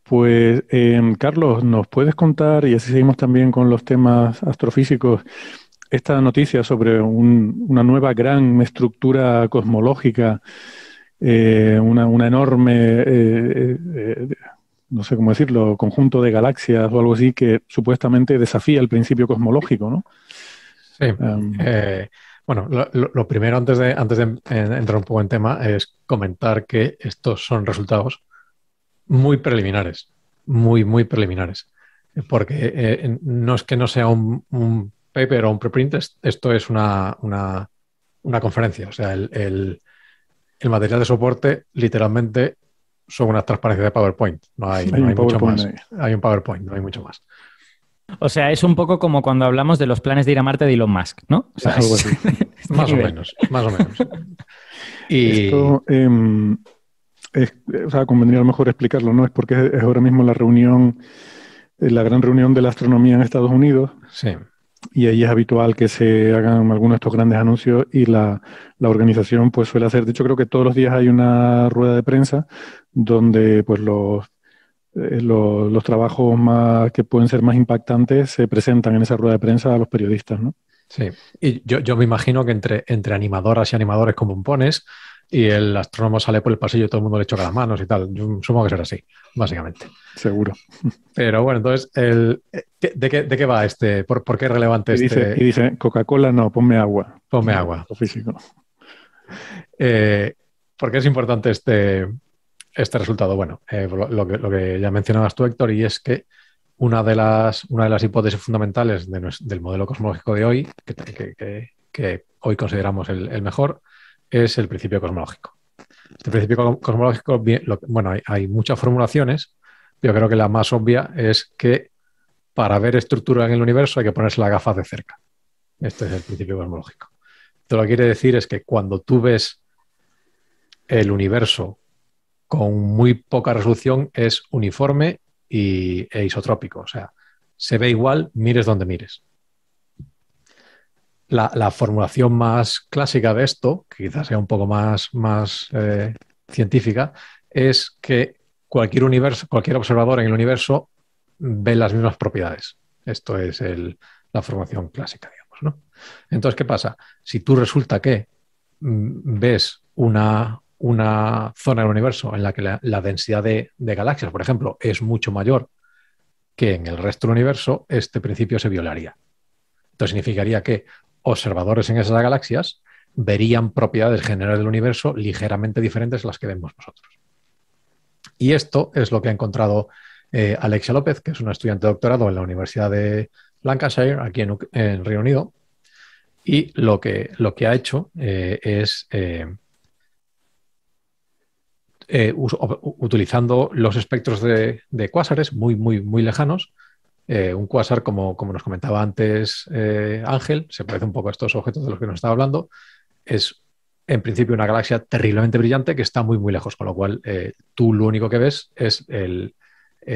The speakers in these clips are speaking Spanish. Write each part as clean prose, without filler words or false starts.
Pues, Carlos, ¿nos puedes contar, y así seguimos también con los temas astrofísicos, esta noticia sobre una nueva gran estructura cosmológica, una enorme, no sé cómo decirlo, conjunto de galaxias o algo así que supuestamente desafía el principio cosmológico, ¿no? Sí. Em, eh, bueno, lo primero antes de entrar un poco en tema es comentar que estos son resultados muy preliminares, muy preliminares. Porque no es que no sea un paper o un preprint, esto es una conferencia. O sea, el material de soporte literalmente son unas transparencias de PowerPoint. No hay, Hay no un hay mucho PowerPoint más. ahí. Hay un PowerPoint, no hay mucho más. O sea, es un poco como cuando hablamos de los planes de ir a Marte de Elon Musk, ¿no? O sea, Algo es así. este nivel. Más o menos. Y Esto, o sea, convendría a lo mejor explicarlo, ¿no? Es porque es ahora mismo la reunión, la gran reunión de la astronomía en Estados Unidos, sí, y ahí es habitual que se hagan algunos de estos grandes anuncios y la organización pues suele hacer, de hecho creo que todos los días hay una rueda de prensa donde pues los trabajos más que pueden ser más impactantes se presentan en esa rueda de prensa a los periodistas, ¿no? sí. Y yo me imagino que entre animadoras y animadores como pompones y el astrónomo sale por el pasillo y todo el mundo le choca las manos y tal. Yo supongo que será así, básicamente. Seguro. Pero bueno, entonces, ¿de qué va este? ¿Por qué es relevante Y este? dice, Coca-Cola no, ponme agua. Ponme El agua. aspecto físico. Eh, ¿Por qué es importante este resultado? Bueno, lo que ya mencionabas tú, Héctor, y es que una de las hipótesis fundamentales del modelo cosmológico de hoy, que hoy consideramos el mejor, es el principio cosmológico. Este principio cosmológico, bueno, hay muchas formulaciones, pero creo que la más obvia es que para ver estructura en el universo hay que ponerse las gafas de cerca. Este es el principio cosmológico. Esto lo que quiere decir es que cuando tú ves el universo con muy poca resolución es uniforme e isotrópico. O sea, se ve igual, mires donde mires. La formulación más clásica de esto, que quizás sea un poco más científica, es que cualquier observador en el universo ve las mismas propiedades. Esto es la formación clásica, digamos, ¿no? Entonces, ¿qué pasa? Si tú resulta que ves una zona del universo en la que la densidad de galaxias, por ejemplo, es mucho mayor que en el resto del universo, este principio se violaría. Esto significaría que observadores en esas galaxias verían propiedades generales del universo ligeramente diferentes a las que vemos nosotros. Y esto es lo que ha encontrado Alexia López, que es una estudiante de doctorado en la Universidad de Lancashire, aquí en Reino Unido, y lo que ha hecho utilizando los espectros de cuásares muy lejanos. Un cuásar, como nos comentaba antes Ángel, se parece un poco a estos objetos de los que nos estaba hablando, es en principio una galaxia terriblemente brillante que está muy lejos, con lo cual tú lo único que ves es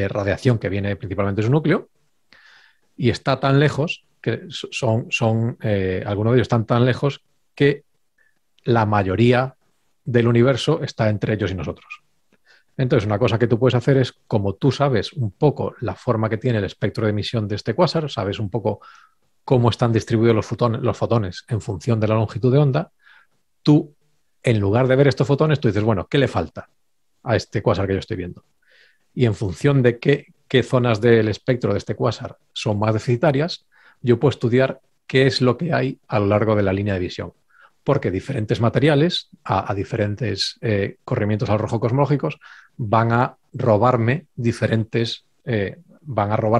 radiación que viene principalmente de su núcleo y está tan lejos que algunos de ellos están tan lejos que la mayoría del universo está entre ellos y nosotros. Entonces, una cosa que tú puedes hacer es, como tú sabes un poco la forma que tiene el espectro de emisión de este cuásar, sabes un poco cómo están distribuidos los fotones en función de la longitud de onda, tú, en lugar de ver estos fotones, tú dices, bueno, ¿qué le falta a este cuásar que yo estoy viendo? Y en función de qué zonas del espectro de este cuásar son más deficitarias, yo puedo estudiar qué es lo que hay a lo largo de la línea de visión. Porque diferentes materiales, a diferentes corrimientos al rojo cosmológicos, van a robar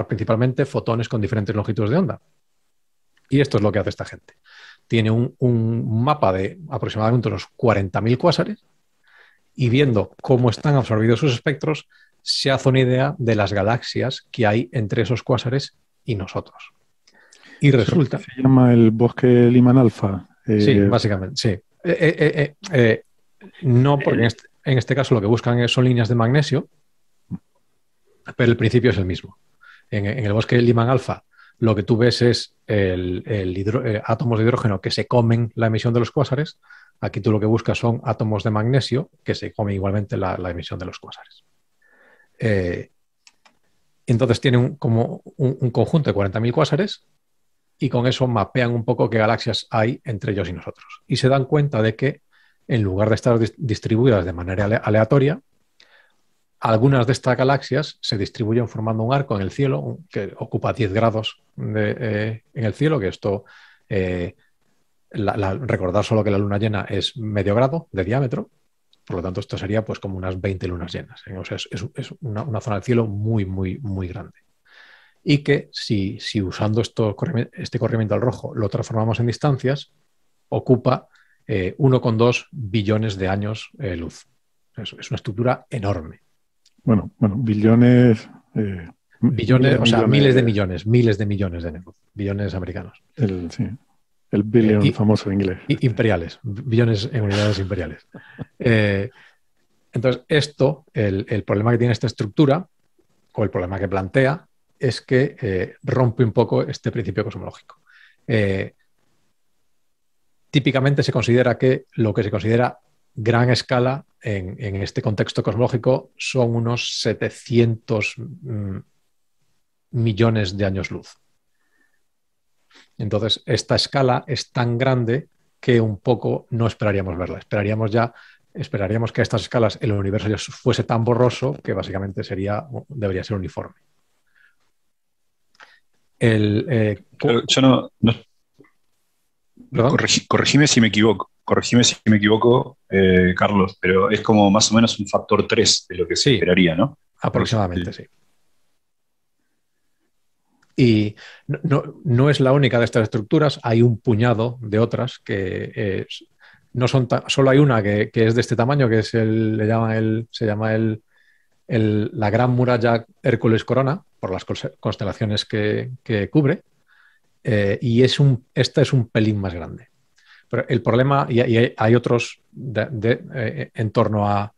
principalmente fotones con diferentes longitudes de onda. Y esto es lo que hace esta gente. Tiene un mapa de aproximadamente unos 40.000 cuásares y viendo cómo están absorbidos sus espectros, se hace una idea de las galaxias que hay entre esos cuásares y nosotros. Y Eso resulta, se llama el bosque Lyman Alpha. sí, básicamente, sí. No, porque en este caso lo que buscan son líneas de magnesio, pero el principio es el mismo. En el bosque de Lyman alfa, lo que tú ves es átomos de hidrógeno que se comen la emisión de los cuásares. Aquí tú lo que buscas son átomos de magnesio que se comen igualmente la emisión de los cuásares. Eh, Y entonces tienen como un conjunto de 40.000 cuásares y con eso mapean un poco qué galaxias hay entre ellos y nosotros. Y se dan cuenta de que en lugar de estar distribuidas de manera aleatoria, algunas de estas galaxias se distribuyen formando un arco en el cielo que ocupa 10 grados en el cielo, que esto, recordar solo que la luna llena es medio grado de diámetro, por lo tanto esto sería pues como unas 20 lunas llenas. O sea, es una zona del cielo muy, muy, muy grande. Y que si usando este corrimiento al rojo lo transformamos en distancias, ocupa 1,2 billones de años luz. Es una estructura enorme. Bueno, billones. Billones, o sea, miles de millones de años, billones americanos. El billion famoso inglés. Imperiales, billones en unidades imperiales. Entonces, el problema que tiene esta estructura, o el problema que plantea, es que rompe un poco este principio cosmológico. Típicamente se considera que lo que se considera gran escala en este contexto cosmológico son unos 700 millones de años luz. Entonces, esta escala es tan grande que un poco no esperaríamos verla. Esperaríamos que a estas escalas el universo ya fuese tan borroso que básicamente debería ser uniforme. Yo no corregime si me equivoco. Carlos, pero es como más o menos un factor 3 de lo que se esperaría, ¿no? Aproximadamente, sí. Y no es la única de estas estructuras, hay un puñado de otras que no son solo hay una que es de este tamaño, que es se llama la Gran Muralla Hércules Corona, por las constelaciones que cubre, y esta es un pelín más grande. Pero el problema, y hay otros en torno a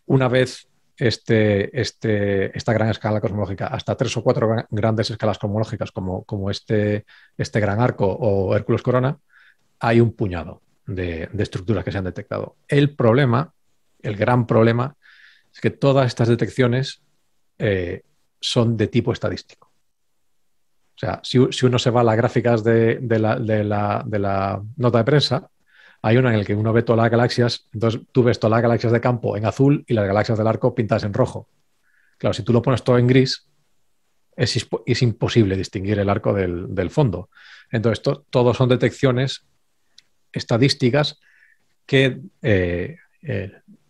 una vez esta gran escala cosmológica, hasta 3 o 4 grandes escalas cosmológicas como este gran arco o Hércules Corona, hay un puñado de estructuras que se han detectado. El gran problema, es que todas estas detecciones son de tipo estadístico. O sea, si uno se va a las gráficas de la nota de prensa, hay una en la que uno ve todas las galaxias, entonces tú ves todas las galaxias de campo en azul y las galaxias del arco pintadas en rojo. Claro, si tú lo pones todo en gris, es imposible distinguir el arco del fondo. Entonces, todos son detecciones estadísticas que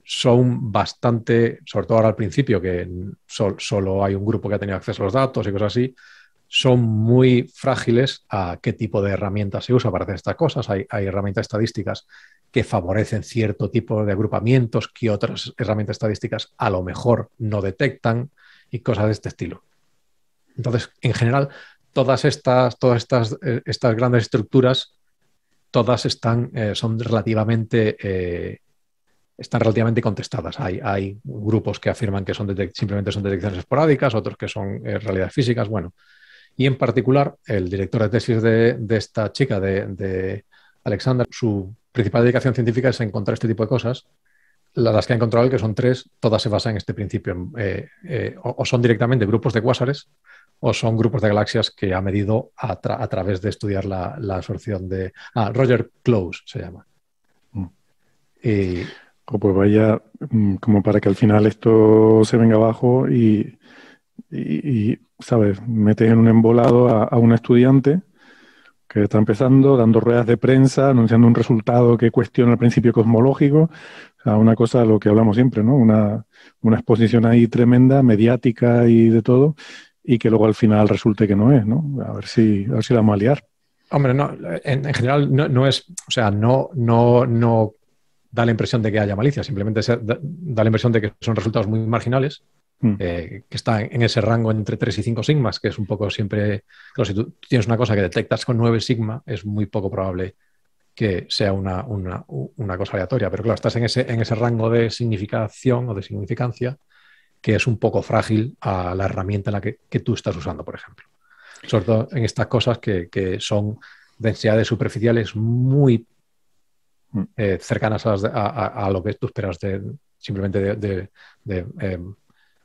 son bastante, sobre todo ahora al principio, que solo hay un grupo que ha tenido acceso a los datos y cosas así, son muy frágiles a qué tipo de herramientas se usa para hacer estas cosas. Hay herramientas estadísticas que favorecen cierto tipo de agrupamientos que otras herramientas estadísticas a lo mejor no detectan y cosas de este estilo. Entonces, en general, todas estas grandes estructuras, todas están relativamente contestadas. Hay grupos que afirman que simplemente son detecciones esporádicas, otros que son realidades físicas. Bueno, y en particular, el director de tesis de esta chica, de Alexandra, su principal dedicación científica es encontrar este tipo de cosas. Las que ha encontrado, que son 3, todas se basan en este principio. O son directamente grupos de cuásares o son grupos de galaxias que ha medido a través de estudiar la absorción de... Roger Close se llama. Pues vaya, como para que al final esto se venga abajo y ¿sabes? Metes en un embolado a un estudiante que está empezando, dando ruedas de prensa, anunciando un resultado que cuestiona el principio cosmológico. O sea, una cosa de lo que hablamos siempre, ¿no? Una exposición ahí tremenda, mediática y de todo, y que luego al final resulte que no es, ¿no? A ver si la vamos a liar. Hombre, no, en general no es, o sea, no da la impresión de que haya malicia, simplemente da la impresión de que son resultados muy marginales, que está en ese rango entre 3 y 5 sigmas, que es un poco siempre... Claro, si tú tienes una cosa que detectas con 9 sigma, es muy poco probable que sea una cosa aleatoria, pero claro, estás en ese rango de significación o de significancia que es un poco frágil a la herramienta en la que tú estás usando, por ejemplo. Sobre todo en estas cosas que son densidades superficiales muy cercanas a lo que tú esperas simplemente de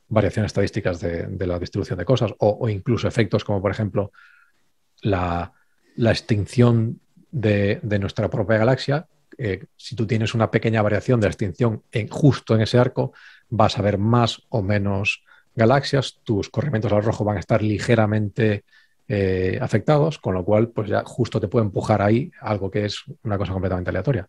variaciones estadísticas de la distribución de cosas o incluso efectos como, por ejemplo, la extinción de nuestra propia galaxia. Si tú tienes una pequeña variación de la extinción justo en ese arco, vas a ver más o menos galaxias, tus corrimientos al rojo van a estar ligeramente afectados, con lo cual pues ya justo te puede empujar ahí algo que es una cosa completamente aleatoria.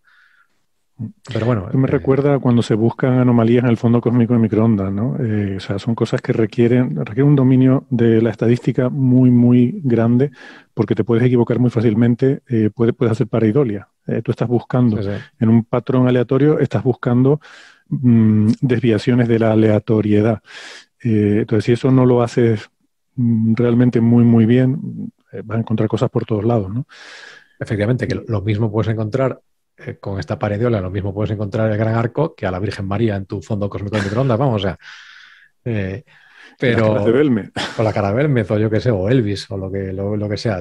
Pero bueno, me recuerda cuando se buscan anomalías en el fondo cósmico de microondas, ¿no? O sea, son cosas que requieren un dominio de la estadística muy, muy grande, porque te puedes equivocar muy fácilmente, puedes hacer pareidolia. Tú estás buscando en un patrón aleatorio, estás buscando desviaciones de la aleatoriedad. Entonces, si eso no lo haces realmente muy, muy bien, vas a encontrar cosas por todos lados, ¿no? Efectivamente, que lo mismo puedes encontrar con esta paredola, lo mismo puedes encontrar el Gran Arco que a la Virgen María en tu fondo cósmico de microondas, vamos, o sea. Pero las caras de Belmez. O la cara de Belmez, o yo qué sé, o Elvis, o lo que sea.